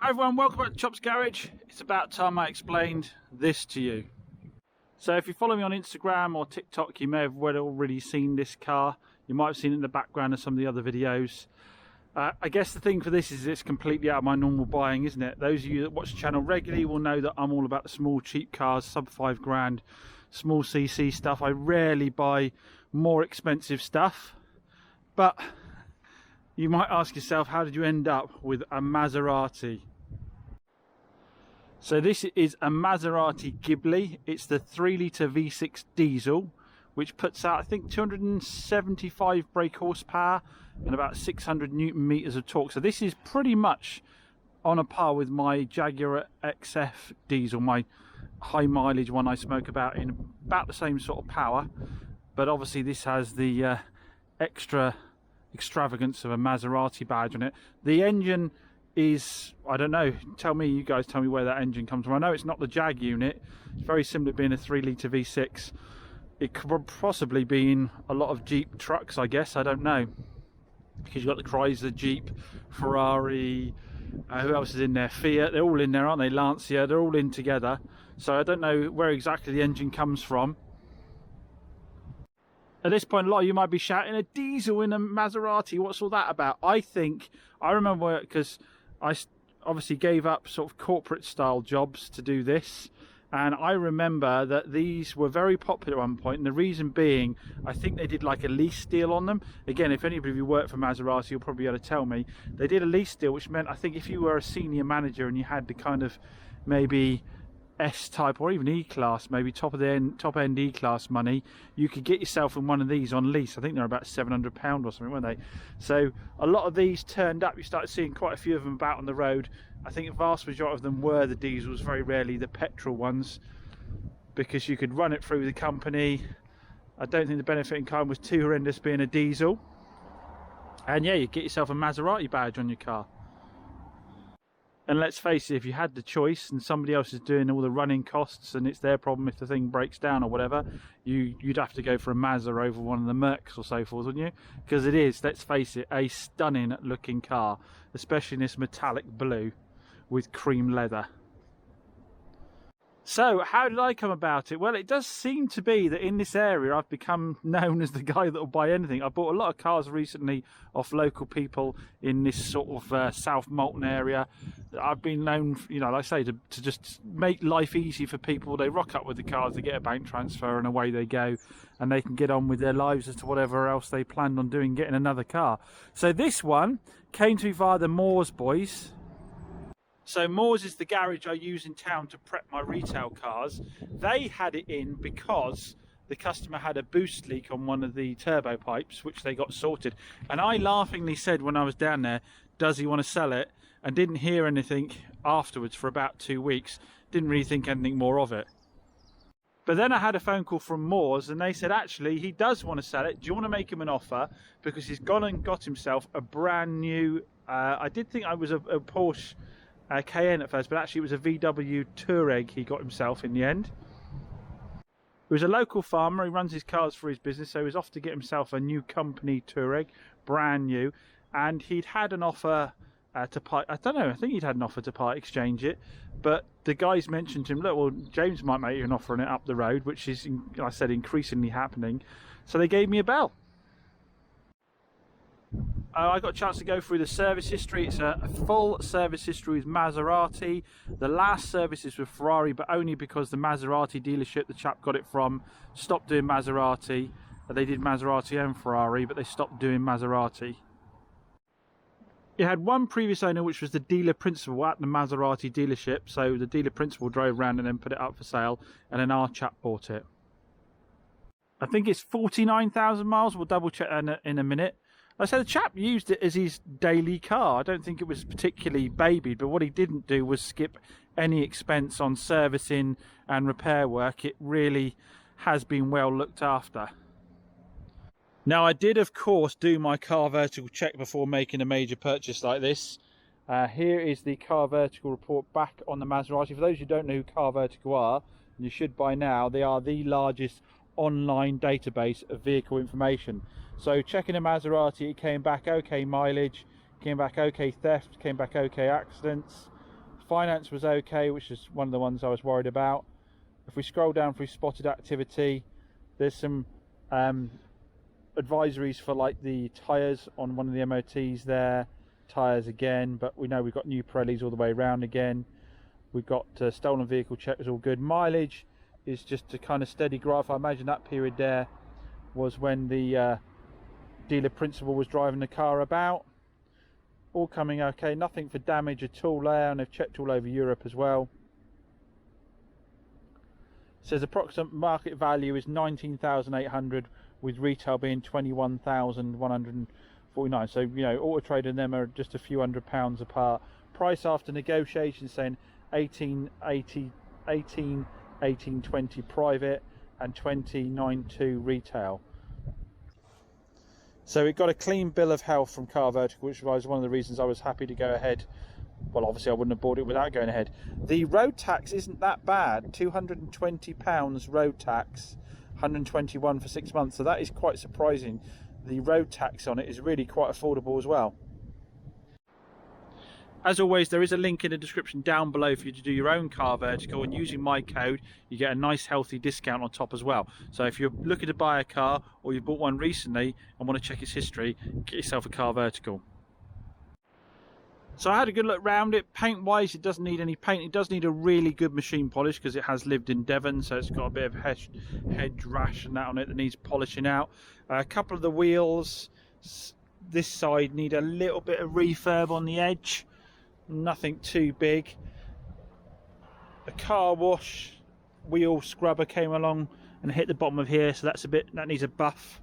Hi everyone, welcome back to Chop's Garage. It's about time I explained this to you. So if you follow me on Instagram or TikTok, you may have already seen this car. You might have seen it in the background of some of the other videos. I guess the thing for this is it's completely out of my normal buying, isn't it? Those of you that watch the channel regularly will know that I'm all about the small cheap cars, sub 5 grand, small CC stuff. I rarely buy more expensive stuff. But you might ask yourself, how did you end up with a Maserati? So this is a Maserati Ghibli. It's the 3-litre V6 diesel, which puts out, I think, 275 brake horsepower and about 600 Newton meters of torque. So this is pretty much on a par with my Jaguar XF diesel, my high mileage one I spoke about, in about the same sort of power. But obviously this has the extra extravagance of a Maserati badge on it. The engine is, I don't know, you guys tell me where that engine comes from. I know it's not the Jag unit. It's very similar to being a 3-litre V6. It could possibly be in a lot of Jeep trucks, I guess. I don't know, because you've got the Chrysler, Jeep, Ferrari, who else is in there? Fiat. They're all in there, aren't they? Lancia. They're all in together. So I don't know where exactly the engine comes from. At this point, a lot of you might be shouting, a diesel in a Maserati, what's all that about? I remember, because I obviously gave up sort of corporate style jobs to do this, and I remember that these were very popular at one point, and the reason being, I think they did like a lease deal on them. Again, if anybody of you work for Maserati, you'll probably be able to tell me. They did a lease deal, which meant, I think if you were a senior manager and you had the kind of maybe S-type or even E-Class, maybe top end E-Class money, you could get yourself in one of these on lease. I think they're about £700 or something, weren't they? So a lot of these turned up. You started seeing quite a few of them about on the road. I think the vast majority of them were the diesels, very rarely the petrol ones, because you could run it through the company. I don't think the benefit in kind was too horrendous being a diesel. And yeah, you get yourself a Maserati badge on your car. And let's face it, if you had the choice and somebody else is doing all the running costs and it's their problem if the thing breaks down or whatever, you'd have to go for a Mazda over one of the Mercs or so forth, wouldn't you? Because it is, let's face it, a stunning looking car, especially in this metallic blue with cream leather. So, how did I come about it? Well, it does seem to be that in this area I've become known as the guy that will buy anything. I bought a lot of cars recently off local people in this sort of South Molton area. I've been known, you know, like I say, to just make life easy for people. They rock up with the cars, they get a bank transfer and away they go, and they can get on with their lives as to whatever else they planned on doing, getting another car. So this one came to me via the Moores boys. So Moores is the garage I use in town to prep my retail cars. They had it in because the customer had a boost leak on one of the turbo pipes, which they got sorted. And I laughingly said when I was down there, does he want to sell it? And didn't hear anything afterwards for about 2 weeks. Didn't really think anything more of it. But then I had a phone call from Moores and they said, actually, he does want to sell it. Do you want to make him an offer? Because he's gone and got himself a brand new, I did think I was a Porsche Cayenne at first, but actually it was a VW Touareg he got himself in the end. He was a local farmer. He runs his cars for his business, so he was off to get himself a new company Touareg, brand new, and he'd had an offer to part, I don't know, I think he'd had an offer to part exchange it, but the guys mentioned to him, look, well, James might make you an offer on it up the road, which is, like I said, increasingly happening. So they gave me a bell. I got a chance to go through the service history. It's a full service history with Maserati. The last service is with Ferrari, but only because the Maserati dealership the chap got it from stopped doing Maserati. They did Maserati and Ferrari, but they stopped doing Maserati. It had one previous owner, which was the dealer principal at the Maserati dealership. So the dealer principal drove around and then put it up for sale, and then our chap bought it. I think it's 49,000 miles. We'll double check in a minute. I said the chap used it as his daily car. I don't think it was particularly babied, but what he didn't do was skip any expense on servicing and repair work. It really has been well looked after. Now, I did, of course, do my car vertical check before making a major purchase like this. Here is the car vertical report back on the Maserati. For those who don't know who car vertical are, and you should by now, they are the largest online database of vehicle information. So checking a Maserati, it came back okay mileage, came back okay theft, came back okay accidents, Finance was okay, which is one of the ones I was worried about. If we scroll down through spotted activity, there's some advisories for like the tyres on one of the MOTs there. Tyres again, but we know we've got new Pirellis all the way around again. We've got stolen vehicle check was all good. Mileage is just a kind of steady graph. I imagine that period there was when the dealer principal was driving the car about. All coming okay, nothing for damage at all there, and they've checked all over Europe as well. It says approximate market value is 19,800 with retail being 21,149. So, you know, Auto Trader and them are just a few £100s apart. Price after negotiation saying 1820 private and 2092 retail. So it got a clean bill of health from Car Vertical, which was one of the reasons I was happy to go ahead. Well, obviously I wouldn't have bought it without going ahead. The road tax isn't that bad. £220 road tax, 121 for 6 months. So that is quite surprising. The road tax on it is really quite affordable as well. As always, there is a link in the description down below for you to do your own Car Vertical, and using my code you get a nice healthy discount on top as well. So if you're looking to buy a car or you bought one recently and want to check its history, get yourself a Car Vertical. So I had a good look round it. Paint wise, it doesn't need any paint. It does need a really good machine polish because it has lived in Devon, so it's got a bit of hedge rash and that on it that needs polishing out. A couple of the wheels this side need a little bit of refurb on the edge. Nothing too big. A car wash wheel scrubber came along and hit the bottom of here, so that needs a buff.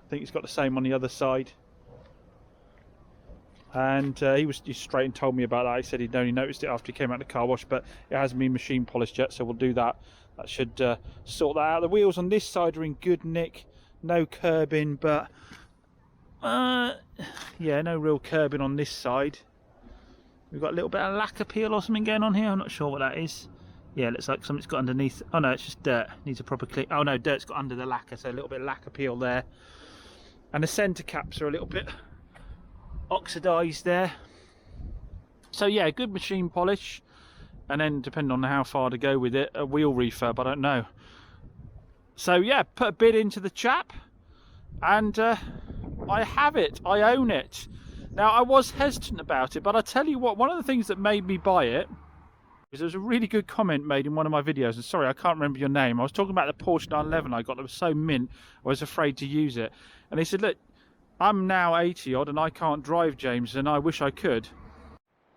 I think it's got the same on the other side. And he straight and told me about that. He said he'd only noticed it after he came out of the car wash, but it hasn't been machine polished yet, so we'll do that. That should sort that out. The wheels on this side are in good nick, no curbing, but yeah, no real curbing on this side. We've got a little bit of lacquer peel or something going on here. I'm not sure what that is. Yeah, it looks like something's got underneath. Oh no, it's just dirt. Needs a proper clean. Oh no, dirt's got under the lacquer, so a little bit of lacquer peel there. And the centre caps are a little bit oxidised there. So yeah, good machine polish. And then depending on how far to go with it, a wheel refurb, I don't know. So yeah, put a bid into the chap. And I have it, I own it. Now I was hesitant about it, but I tell you what, one of the things that made me buy it is there was a really good comment made in one of my videos, and sorry I can't remember your name. I was talking about the Porsche 911 I got that was so mint I was afraid to use it, and he said, look, I'm now 80 odd and I can't drive, James, and I wish I could.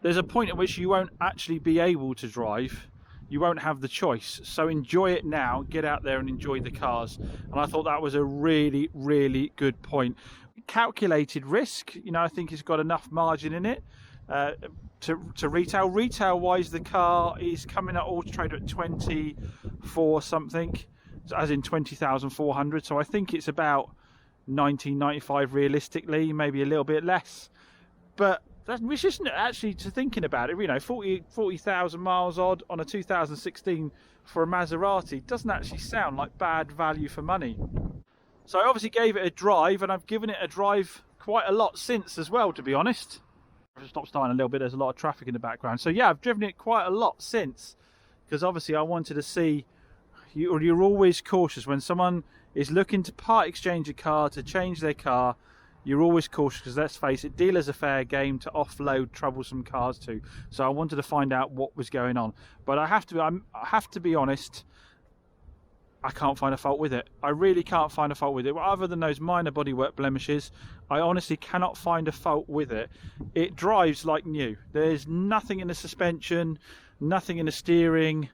There's a point at which you won't actually be able to drive. You won't have the choice, so enjoy it now, get out there and enjoy the cars. And I thought that was a really, really good point. Calculated risk, you know, I think it's got enough margin in it to retail. Retail wise, the car is coming at Auto Trader at 24 something, as in 20,400. So I think it's about 1995 realistically, maybe a little bit less. But which isn't actually, to thinking about it, you know, 40,000 miles odd on a 2016 for a Maserati doesn't actually sound like bad value for money. So I obviously gave it a drive, and I've given it a drive quite a lot since as well, to be honest. I've just stopped starting a little bit, there's a lot of traffic in the background. So yeah, I've driven it quite a lot since, because obviously I wanted to see, you're always cautious when someone is looking to part exchange a car, to change their car. You're always cautious because, let's face it, dealers are fair game to offload troublesome cars to. So I wanted to find out what was going on. But I have to be honest, I can't find a fault with it. I really can't find a fault with it. Other than those minor bodywork blemishes, I honestly cannot find a fault with it. It drives like new. There's nothing in the suspension, nothing in the steering,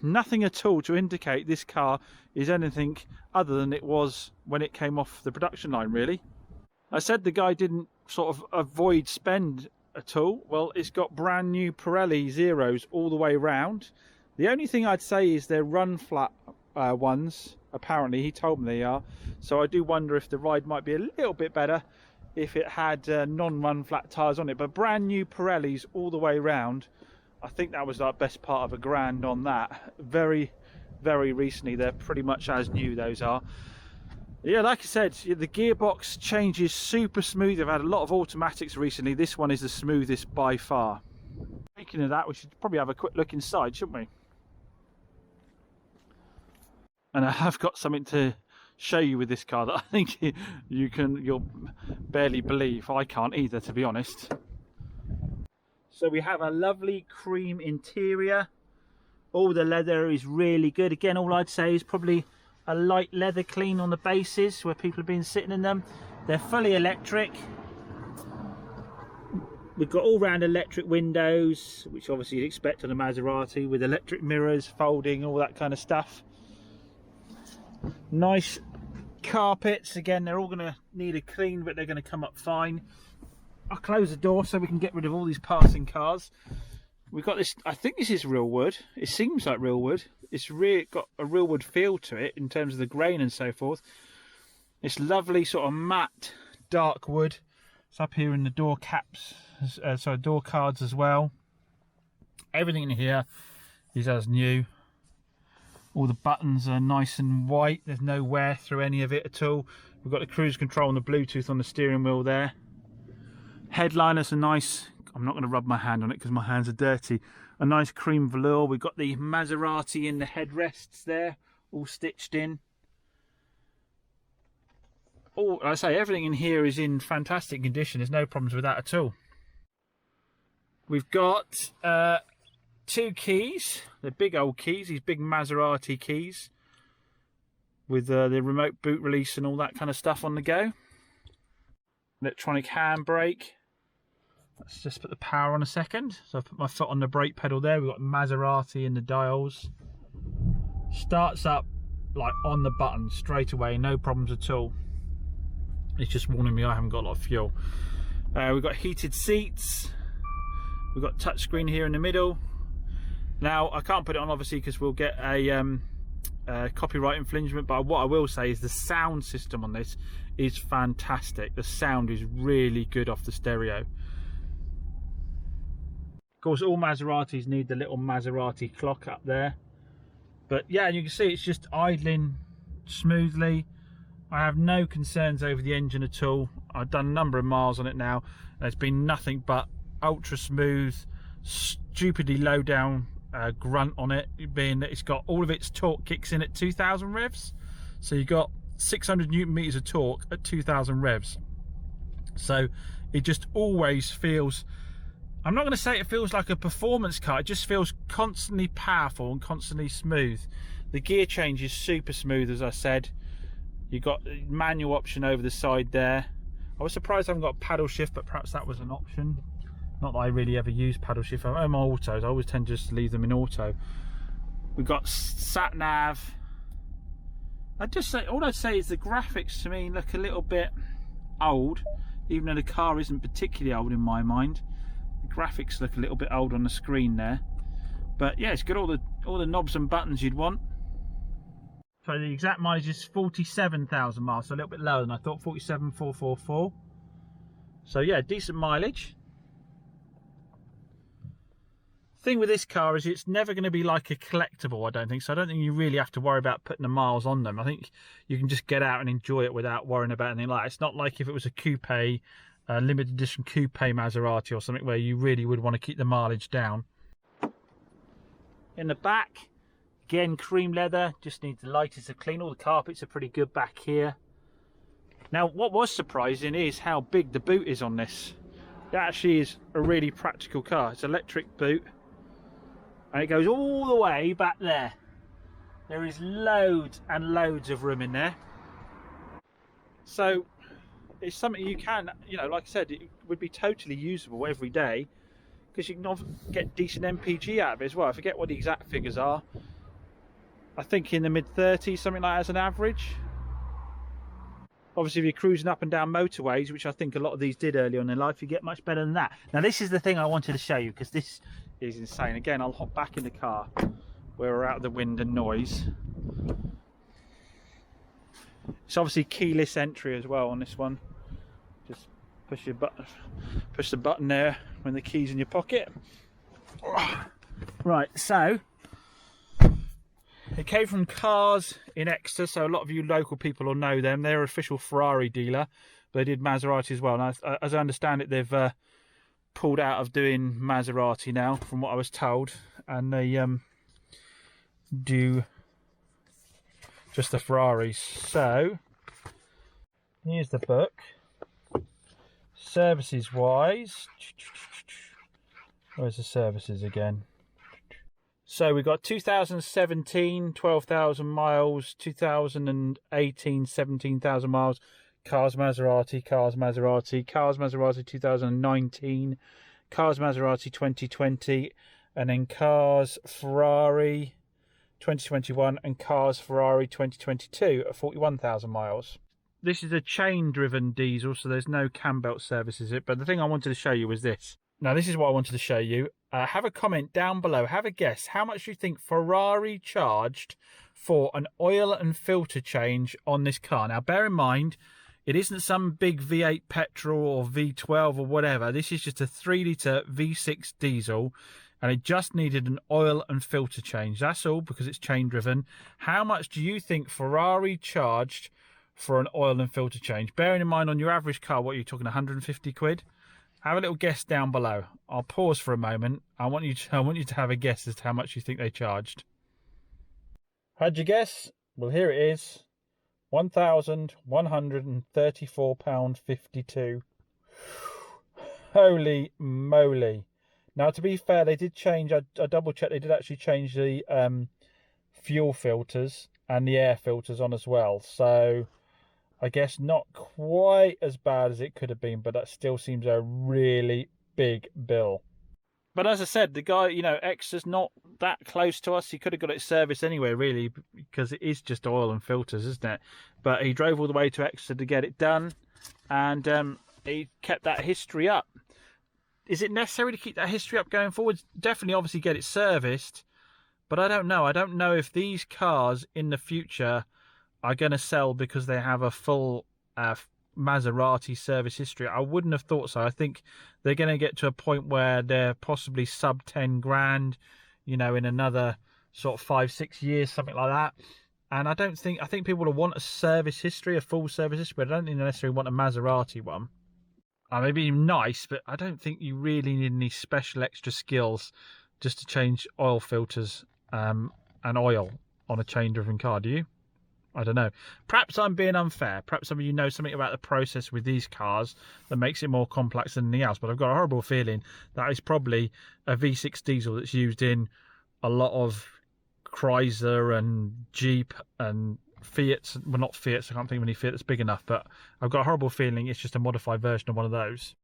nothing at all to indicate this car is anything other than it was when it came off the production line, really. I said the guy didn't sort of avoid spend at all. Well, it's got brand new Pirelli Zeros all the way round. The only thing I'd say is they're run flat ones. Apparently, he told me they are. So I do wonder if the ride might be a little bit better if it had non-run flat tyres on it. But brand new Pirellis all the way round. I think that was like best part of £1,000 on that. Very, very recently. They're pretty much as new, those are. Yeah, like I said, the gearbox changes super smooth. I've had a lot of automatics recently. This one is the smoothest by far. Speaking of that, we should probably have a quick look inside, shouldn't we? And I have got something to show you with this car that I think you'll barely believe. I can't either, to be honest. So we have a lovely cream interior. All the leather is really good. Again, all I'd say is probably a light leather clean on the bases where people have been sitting in them. They're fully electric. We've got all round electric windows, which obviously you'd expect on a Maserati, with electric mirrors, folding, all that kind of stuff. Nice carpets. Again, they're all going to need a clean, but they're going to come up fine. I'll close the door so we can get rid of all these passing cars. We've got this, I think this is real wood. It seems like real wood. It's really got a real wood feel to it in terms of the grain and so forth. It's lovely sort of matte dark wood. It's up here in the door caps, door cards as well. Everything in here is as new. All the buttons are nice and white. There's no wear through any of it at all. We've got the cruise control and the Bluetooth on the steering wheel there. Headliners are nice. I'm not going to rub my hand on it because my hands are dirty. A nice cream velour. We've got the Maserati in the headrests there, all stitched in. All I say, everything in here is in fantastic condition. There's no problems with that at all. We've got 2 keys. They're big old keys. These big Maserati keys with the remote boot release and all that kind of stuff on the go. Electronic handbrake. Let's just put the power on a second. So I've put my foot on the brake pedal there. We've got Maserati in the dials. Starts up like on the button straight away, no problems at all. It's just warning me I haven't got a lot of fuel. We've got heated seats. We've got touchscreen here in the middle. Now I can't put it on obviously because we'll get a copyright infringement, but what I will say is the sound system on this is fantastic. The sound is really good off the stereo. Of course, all Maseratis need the little Maserati clock up there. But yeah, you can see it's just idling smoothly. I have no concerns over the engine at all. I've done a number of miles on it now. There's been nothing but ultra smooth, stupidly low down grunt on it, being that it's got all of its torque kicks in at 2,000 revs. So you've got 600 Newton meters of torque at 2,000 revs. So it just always feels, I'm not going to say it feels like a performance car, it just feels constantly powerful and constantly smooth. The gear change is super smooth, as I said. You've got the manual option over the side there. I was surprised I haven't got paddle shift, but perhaps that was an option. Not that I really ever use paddle shift. I own my autos, I always tend to just leave them in auto. We've got sat nav. All I'd say is the graphics to me look a little bit old, even though the car isn't particularly old in my mind. The graphics look a little bit old on the screen there, but yeah, it's got all the knobs and buttons you'd want. So the exact mileage is 47,000 miles, so a little bit lower than I thought, 47,444. So yeah, decent mileage. Thing with this car is it's never going to be like a collectible, I don't think. So I don't think you really have to worry about putting the miles on them. I think you can just get out and enjoy it without worrying about anything like that. It's not like if it was a coupe, limited edition coupe Maserati or something where you really would want to keep the mileage down. In the back, again, cream leather, just needs the lighters to clean. All the carpets are pretty good back here. Now, what was surprising is how big the boot is on this. It actually is a really practical car. It's an electric boot, and it goes all the way back there. There is loads and loads of room in there. So it's something you can, like I said, it would be totally usable every day because you can get decent MPG out of it as well. I forget what the exact figures are. I think in the mid-30s, something like that as an average. Obviously, if you're cruising up and down motorways, which I think a lot of these did early on in life, you get much better than that. Now, this is the thing I wanted to show you because this is insane. Again, I'll hop back in the car where we're out of the wind and noise. It's obviously keyless entry as well on this one. Just push the button there when the key's in your pocket. Right, so It came from Cars in Exeter, so a lot of you local people will know them. They're an official Ferrari dealer. They did Maserati as well. And as I understand it, they've pulled out of doing Maserati now, from what I was told. And they do just the Ferraris. So, here's the book. Services wise, where's the services again? So we got 2017, 12,000 miles, 2018, 17,000 miles, Cars Maserati, Cars Maserati, Cars Maserati 2019, Cars Maserati 2020, and then Cars Ferrari 2021 and Cars Ferrari 2022 at 41,000 miles. This is a chain-driven diesel, so there's no cam belt services. But the thing I wanted to show you was this. Now, this is what I wanted to show you. Have a comment down below. Have a guess how much you think Ferrari charged for an oil and filter change on this car. Now, bear in mind, it isn't some big V8 petrol or V12 or whatever. This is just a 3-litre V6 diesel, and it just needed an oil and filter change. That's all, because it's chain-driven. How much do you think Ferrari charged for an oil and filter change? Bearing in mind, on your average car, what are you talking, 150 quid? Have a little guess down below. I'll pause for a moment. I want you to have a guess as to how much you think they charged. How'd you guess? Well, here it is. £1,134.52. Holy moly. Now, to be fair, they did change, I double checked, they did actually change the fuel filters and the air filters on as well. So I guess not quite as bad as it could have been, but that still seems a really big bill. But as I said, the guy, you know, Exeter's not that close to us. He could have got it serviced anyway, really, because it is just oil and filters, isn't it? But he drove all the way to Exeter to get it done, and he kept that history up. Is it necessary to keep that history up going forward? Definitely, obviously, get it serviced. But I don't know. I don't know if these cars in the future are going to sell because they have a full Maserati service history. I wouldn't have thought so. I think they're going to get to a point where they're possibly sub 10 grand, you know, in another sort of 5-6 years, something like that. And I think people will want a service history, a full service history, but I don't think they necessarily want a Maserati one. I may be nice, but I don't think you really need any special extra skills just to change oil filters and oil on a chain-driven car, do you? I don't know. Perhaps I'm being unfair. Perhaps some of you know something about the process with these cars that makes it more complex than anything else. But I've got a horrible feeling that is probably a V6 diesel that's used in a lot of Chrysler and Jeep and Fiats. Well, not Fiats. I can't think of any Fiat that's big enough. But I've got a horrible feeling it's just a modified version of one of those.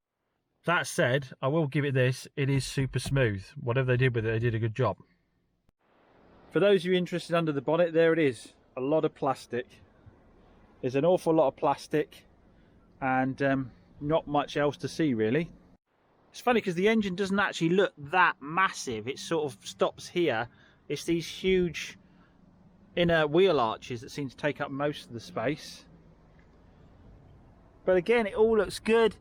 That said, I will give it this. It is super smooth. Whatever they did with it, they did a good job. For those of you interested under the bonnet, there it is. A lot of plastic. There's an awful lot of plastic and not much else to see, really. It's funny because the engine doesn't actually look that massive. It sort of stops here. It's these huge inner wheel arches that seem to take up most of the space. But again, it all looks good.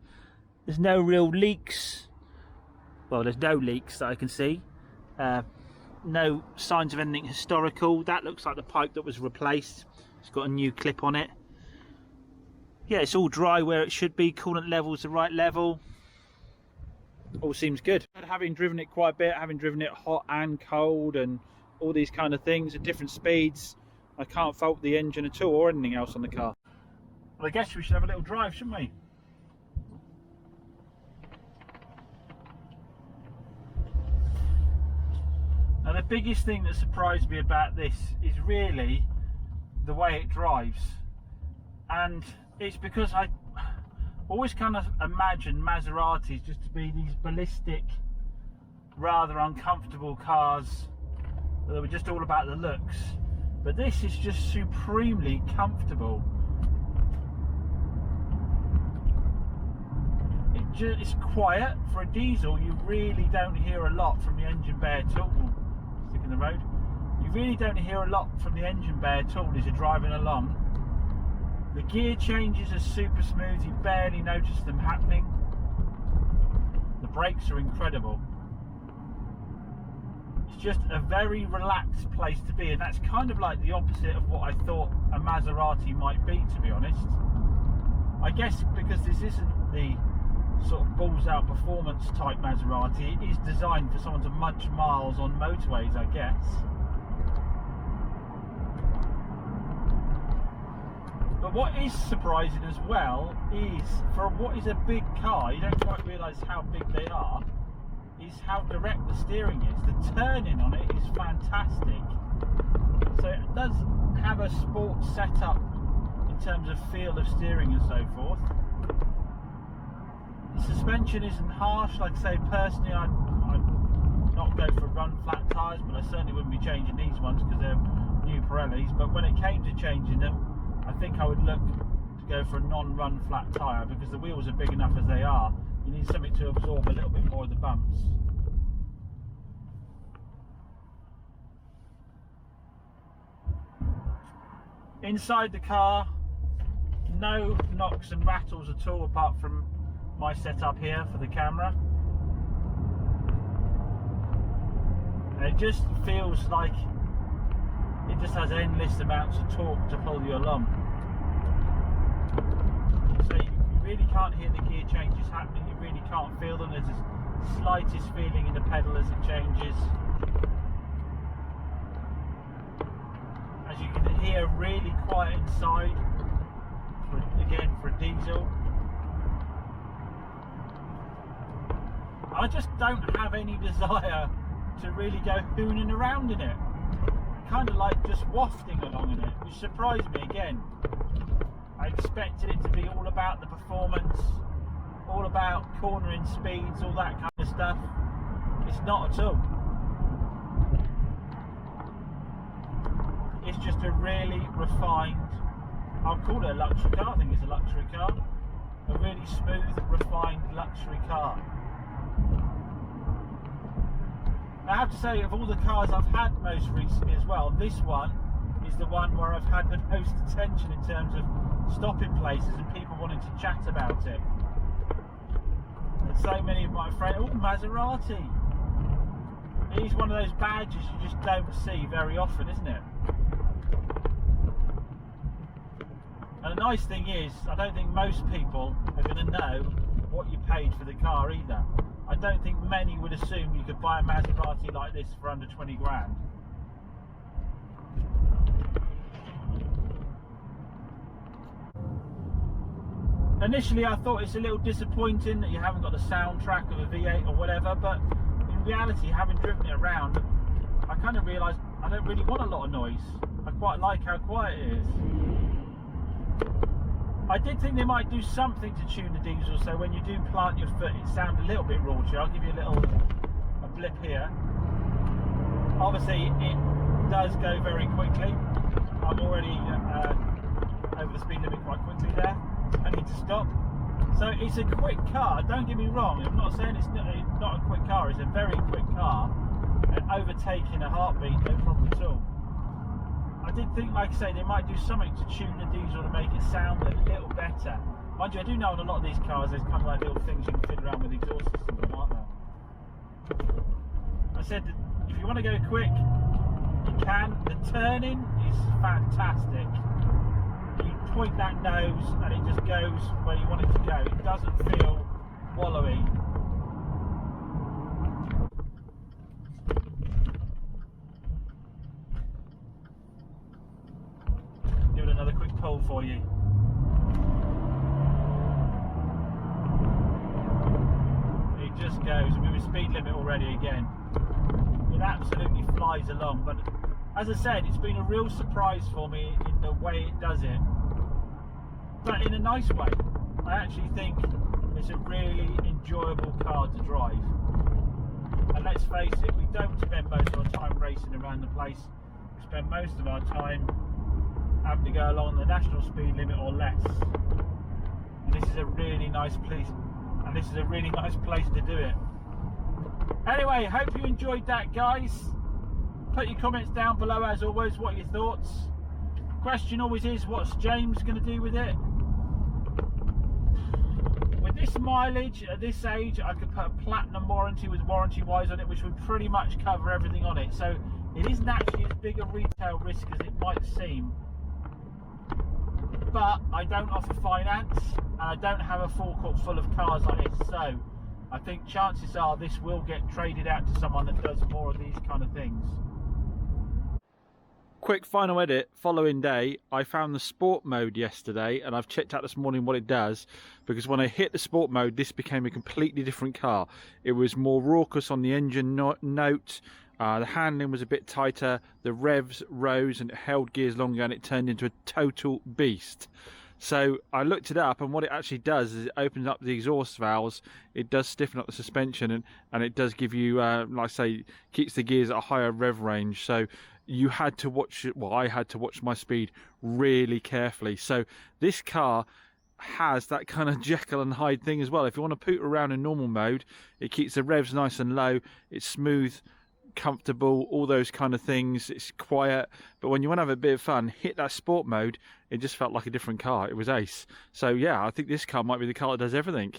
There's no real leaks. Well, there's no leaks that I can see. No signs of anything historical. That looks like the pipe that was replaced. It's got a new clip on it. Yeah, it's all dry where it should be. Coolant level's the right level. All seems good. Having driven it quite a bit, having driven it hot and cold and all these kind of things at different speeds, I can't fault the engine at all or anything else on the car. Well, I guess we should have a little drive, shouldn't we? Now, the biggest thing that surprised me about this is really the way it drives, and it's because I always kind of imagine Maseratis just to be these ballistic, rather uncomfortable cars that were just all about the looks, but this is just supremely comfortable. It's quiet. For a diesel, you really don't hear a lot from the engine bay at all. In the road, you really don't hear a lot from the engine bay at all as you're driving along. The gear changes are super smooth. You barely notice them happening. The brakes are incredible. It's just a very relaxed place to be, and that's kind of like the opposite of what I thought a Maserati might be, to be honest. I guess because this isn't the sort of balls out performance type Maserati, it is designed for someone to munch miles on motorways, I guess. But what is surprising as well is, for what is a big car, you don't quite realise how big they are, is how direct the steering is. The turning on it is fantastic. So it does have a sport setup in terms of feel of steering and so forth. The suspension isn't harsh. Like I say, personally I'd not go for run flat tyres, but I certainly wouldn't be changing these ones because they're new Pirellis. But when it came to changing them, I think I would look to go for a non-run flat tyre, because the wheels are big enough as they are. You need something to absorb a little bit more of the bumps. Inside the car, no knocks and rattles at all, apart from my setup here for the camera. And it just feels like it just has endless amounts of torque to pull you along. So you really can't hear the gear changes happening, you really can't feel them. There's the slightest feeling in the pedal as it changes. As you can hear, really quiet inside, again for a diesel. I just don't have any desire to really go hooning around in it. Kind of like just wafting along in it, which surprised me again. I expected it to be all about the performance, all about cornering speeds, all that kind of stuff. It's not at all. It's just a really refined, I'll call it a luxury car. I think it's a luxury car. A really smooth, refined luxury car. I have to say, of all the cars I've had most recently as well, this one is the one where I've had the most attention in terms of stopping places and people wanting to chat about it. And so many of my friends, oh, Maserati! It is one of those badges you just don't see very often, isn't it? And the nice thing is, I don't think most people are going to know what you paid for the car either. I don't think many would assume you could buy a Maserati like this for under 20 grand. Initially I thought it's a little disappointing that you haven't got the soundtrack of a V8 or whatever, but in reality, having driven it around, I kind of realised I don't really want a lot of noise. I quite like how quiet it is. I did think they might do something to tune the diesel, so when you do plant your foot it sounds a little bit raunchy. I'll give you a blip here. Obviously it does go very quickly. I'm already over the speed limit quite quickly there. I need to stop. So it's a quick car, don't get me wrong. I'm not saying it's not a quick car, it's a very quick car. Overtaking a heartbeat, no problem at all. I did think, like I say, they might do something to tune the diesel to make it sound a little better. Mind you, I do know on a lot of these cars there's kind of like little things you can fit around with exhaust systems, aren't there? I said that if you want to go quick, you can. The turning is fantastic. You point that nose and it just goes where you want it to go. It doesn't feel wallowy. Give it another quick pull for you. It just goes. I mean, with speed limit already again. It absolutely flies along. But as I said, it's been a real surprise for me in the way it does it. But in a nice way. I actually think it's a really enjoyable car to drive. And let's face it, we don't spend most of our time racing around the place. We spend most of our time having to go along the national speed limit or less. And this is a really nice place. And this is a really nice place to do it. Anyway, hope you enjoyed that, guys. Put your comments down below as always. What are your thoughts? Question always is, what's James going to do with it? We're At this mileage, at this age, I could put a platinum warranty with warranty wise on it, which would pretty much cover everything on it. So it isn't actually as big a retail risk as it might seem. But I don't offer finance, and I don't have a forecourt full of cars on it, so I think chances are this will get traded out to someone that does more of these kind of things. Quick final edit, following day, I found the sport mode yesterday, and I've checked out this morning what it does, because when I hit the sport mode, this became a completely different car. It was more raucous on the engine note, the handling was a bit tighter, the revs rose and it held gears longer, and it turned into a total beast. So I looked it up, and what it actually does is it opens up the exhaust valves, it does stiffen up the suspension, and it does give you, like I say, keeps the gears at a higher rev range. So you had to watch it, well, I had to watch my speed really carefully. So this car has that kind of Jekyll and Hyde thing as well. If you want to poot around in normal mode, it keeps the revs nice and low, it's smooth, comfortable, all those kind of things, it's quiet. But when you want to have a bit of fun, hit that sport mode, it just felt like a different car. It was ace. So yeah, I think this car might be the car that does everything.